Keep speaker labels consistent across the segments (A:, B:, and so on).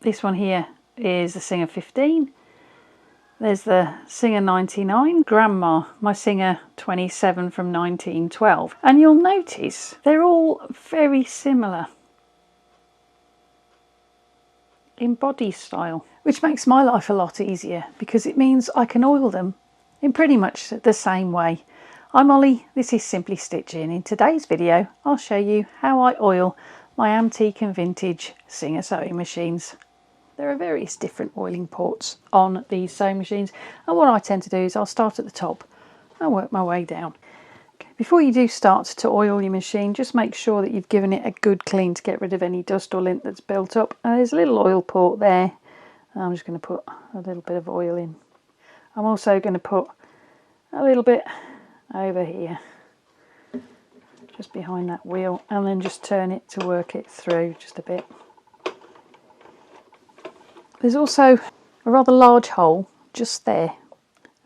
A: This one here is the Singer 15. There's the Singer 99, Grandma, my Singer 27 from 1912. And you'll notice they're all very similar in body style, which makes my life a lot easier because it means I can oil them in pretty much the same way. I'm Ollie, this is SimplyStitchy, and in today's video I'll show you how I oil my antique and vintage Singer sewing machines. There are various different oiling ports on these sewing machines, and what I tend to do is I'll start at the top and work my way down. Okay. Before you do start to oil your machine, just make sure that you've given it a good clean to get rid of any dust or lint that's built up. There's a little oil port there. I'm just going to put a little bit of oil in. I'm also going to put a little bit over here, just behind that wheel, and then just turn it to work it through just a bit. There's also a rather large hole just there,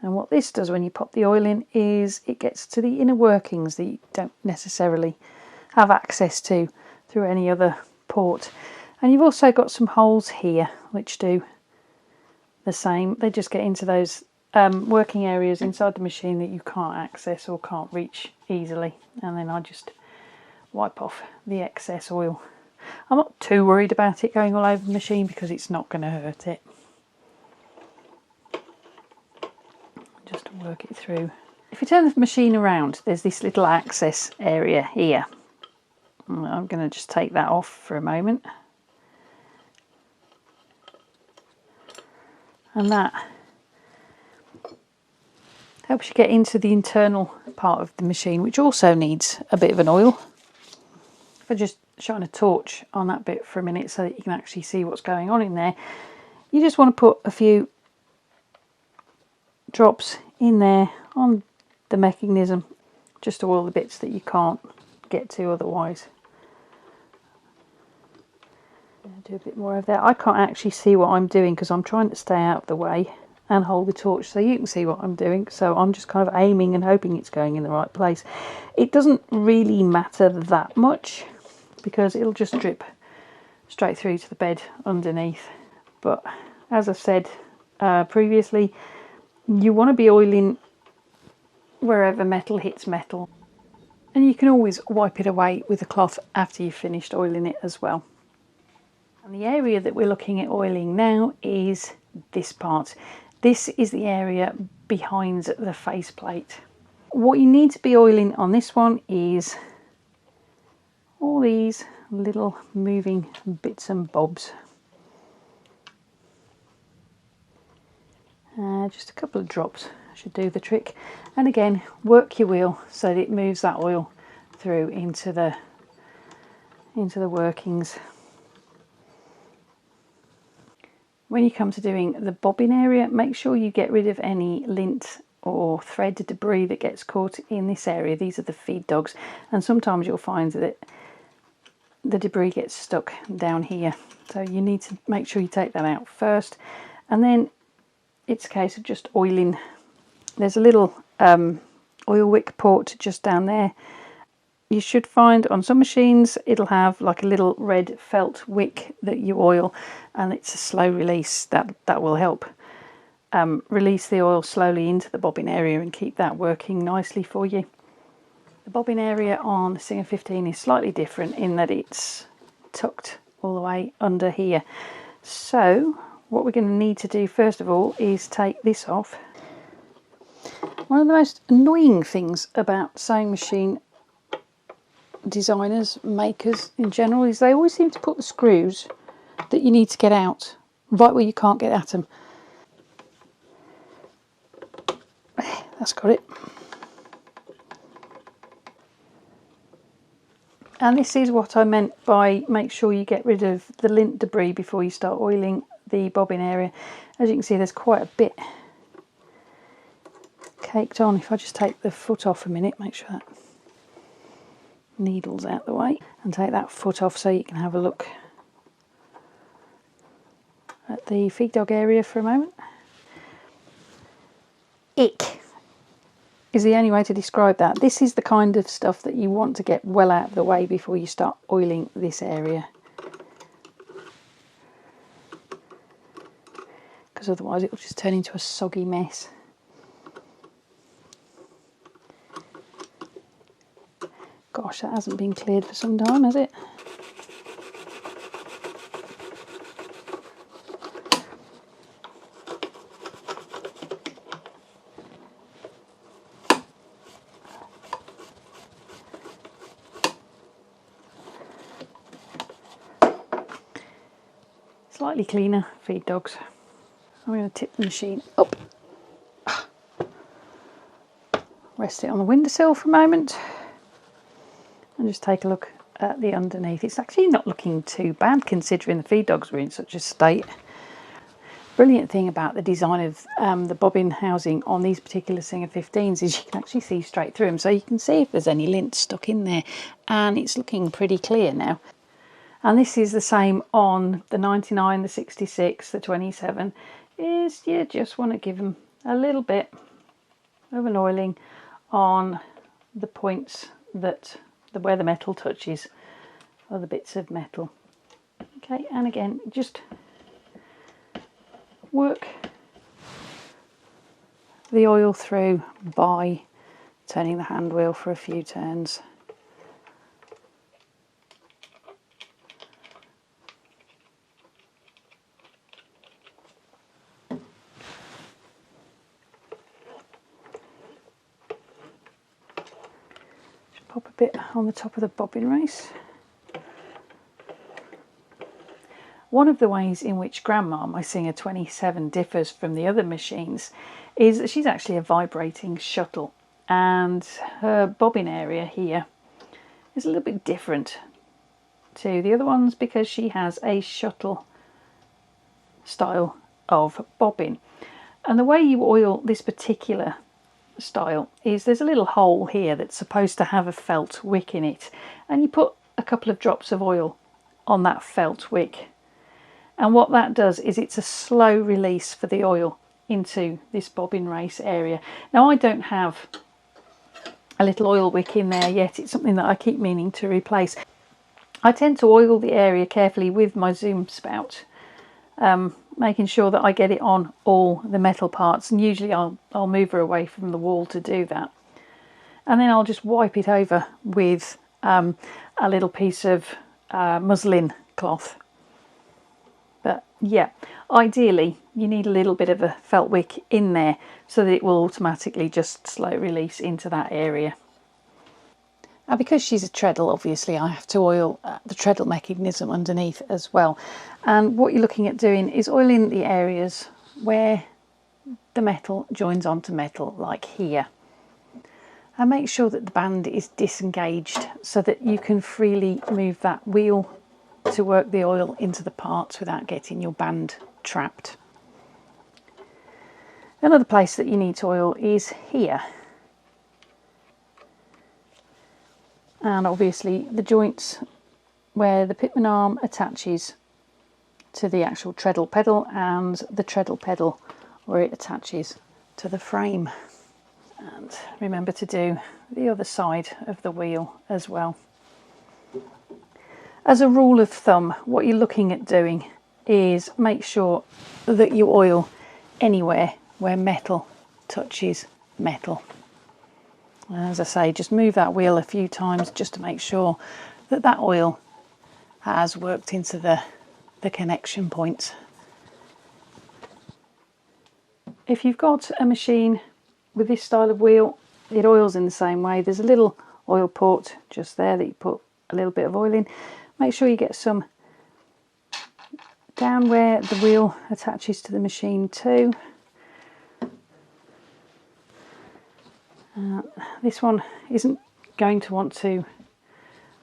A: and what this does when you pop the oil in is it gets to the inner workings that you don't necessarily have access to through any other port. And you've also got some holes here which do the same. They just get into those working areas inside the machine that you can't access or can't reach easily, and then I just wipe off the excess oil. I'm not too worried about it going all over the machine because it's not going to hurt it. Just to work it through. If you turn the machine around, there's this little access area here. I'm going to just take that off for a moment. And that helps you get into the internal part of the machine, which also needs a bit of an oil. If I just shine a torch on that bit for a minute so that you can actually see what's going on in there, you just want to put a few drops in there on the mechanism just to oil the bits that you can't get to otherwise. Do a bit more of that. I can't actually see what I'm doing because I'm trying to stay out of the way and hold the torch so you can see what I'm doing, so I'm just kind of aiming and hoping it's going in the right place. It doesn't really matter that much because it'll just drip straight through to the bed underneath, but as I've said previously, you want to be oiling wherever metal hits metal, and you can always wipe it away with a cloth after you've finished oiling it as well. And the area that we're looking at oiling now is this part. This is the area behind the faceplate. What you need to be oiling on this one is all these little moving bits and bobs. Just a couple of drops should do the trick. And again, work your wheel so that it moves that oil through into the workings. When you come to doing the bobbin area, make sure you get rid of any lint or thread debris that gets caught in this area. These are the feed dogs, and sometimes you'll find that the debris gets stuck down here. So you need to make sure you take that out first, and then it's a case of just oiling. There's a little oil wick port just down there. You should find on some machines it'll have like a little red felt wick that you oil, and it's a slow release that will help release the oil slowly into the bobbin area and keep that working nicely for you. The bobbin area on Singer 15 is slightly different in that it's tucked all the way under here. So what we're going to need to do first of all is take this off. One of the most annoying things about sewing machine designers, makers in general, is they always seem to put the screws that you need to get out right where you can't get at them. That's got it. And this is what I meant by make sure you get rid of the lint debris before you start oiling the bobbin area. As you can see, there's quite a bit caked on. If I just take the foot off a minute, make sure that needle's out the way, and take that foot off so you can have a look at the feed dog area for a moment. Ick is the only way to describe that. This is the kind of stuff that you want to get well out of the way before you start oiling this area. because otherwise it'll just turn into a soggy mess. Gosh, that hasn't been cleared for some time, has it? Slightly cleaner feed dogs. I'm going to tip the machine up. Rest it on the windowsill for a moment and just take a look at the underneath. It's actually not looking too bad considering the feed dogs were in such a state. Brilliant thing about the design of the bobbin housing on these particular Singer 15s is you can actually see straight through them, so you can see if there's any lint stuck in there, and it's looking pretty clear now. And this is the same on the 99, the 66, the 27, is you just want to give them a little bit of an oiling on the points that where the metal touches other bits of metal. Okay, and again, just work the oil through by turning the hand wheel for a few turns. Pop a bit on the top of the bobbin race. One of the ways in which Grandma, my Singer 27, differs from the other machines is that she's actually a vibrating shuttle, and her bobbin area here is a little bit different to the other ones because she has a shuttle style of bobbin. And the way you oil this particular style is there's a little hole here that's supposed to have a felt wick in it, and you put a couple of drops of oil on that felt wick, and what that does is it's a slow release for the oil into this bobbin race area. Now I don't have a little oil wick in there yet, it's something that I keep meaning to replace. I tend to oil the area carefully with my zoom spout, making sure that I get it on all the metal parts, and usually I'll move her away from the wall to do that, and then I'll just wipe it over with a little piece of muslin cloth. But yeah, ideally you need a little bit of a felt wick in there so that it will automatically just slow release into that area. Now, because she's a treadle, obviously I have to oil the treadle mechanism underneath as well. And what you're looking at doing is oiling the areas where the metal joins onto metal, like here. And make sure that the band is disengaged so that you can freely move that wheel to work the oil into the parts without getting your band trapped. Another place that you need to oil is here. And obviously the joints where the pitman arm attaches to the actual treadle pedal, and the treadle pedal where it attaches to the frame. And remember to do the other side of the wheel as well. As a rule of thumb, what you're looking at doing is make sure that you oil anywhere where metal touches metal. As I say, just move that wheel a few times just to make sure that that oil has worked into the connection points. If you've got a machine with this style of wheel, it oils in the same way. There's a little oil port just there that you put a little bit of oil in. Make sure you get some down where the wheel attaches to the machine too. This one isn't going to want to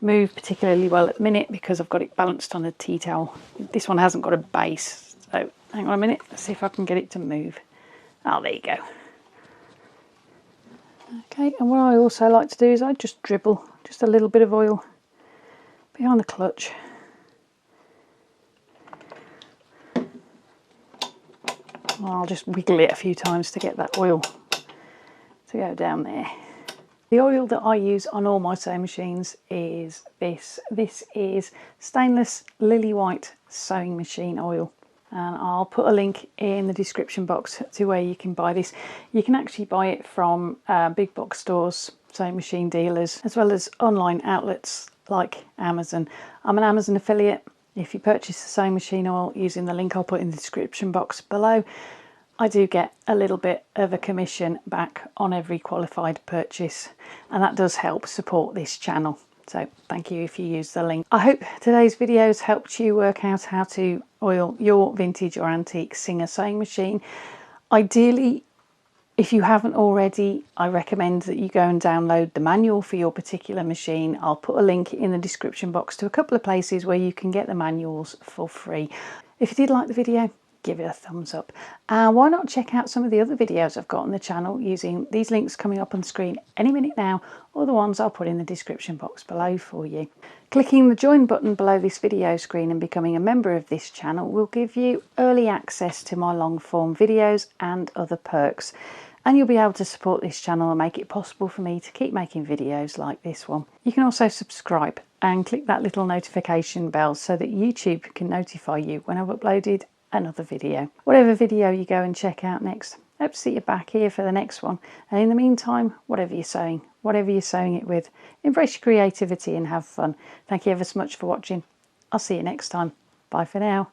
A: move particularly well at the minute because I've got it balanced on a tea towel. This one hasn't got a base, so hang on a minute, let's see if I can get it to move. Oh, there you go. Okay, and what I also like to do is I just dribble just a little bit of oil behind the clutch. I'll just wiggle it a few times to get that oil to go down there. The oil that I use on all my sewing machines is this. This is stainless lily white sewing machine oil. and I'll put a link in the description box to where you can buy this. You can actually buy it from big box stores, sewing machine dealers, as well as online outlets like Amazon. I'm an Amazon affiliate. If you purchase the sewing machine oil using the link I'll put in the description box below, I do get a little bit of a commission back on every qualified purchase, and that does help support this channel. So thank you if you use the link. I hope today's videos helped you work out how to oil your vintage or antique Singer sewing machine. Ideally, if you haven't already, I recommend that you go and download the manual for your particular machine. I'll put a link in the description box to a couple of places where you can get the manuals for free. If you did like the video, give it a thumbs up. Why not check out some of the other videos I've got on the channel using these links coming up on screen any minute now, or the ones I'll put in the description box below for you. Clicking the join button below this video screen and becoming a member of this channel will give you early access to my long form videos and other perks. And you'll be able to support this channel and make it possible for me to keep making videos like this one. You can also subscribe and click that little notification bell so that YouTube can notify you when I've uploaded another video. Whatever video you go and check out next, hope to see you back here for the next one. And in the meantime, whatever you're sewing it with, embrace your creativity and have fun. Thank you ever so much for watching. I'll see you next time. Bye for now.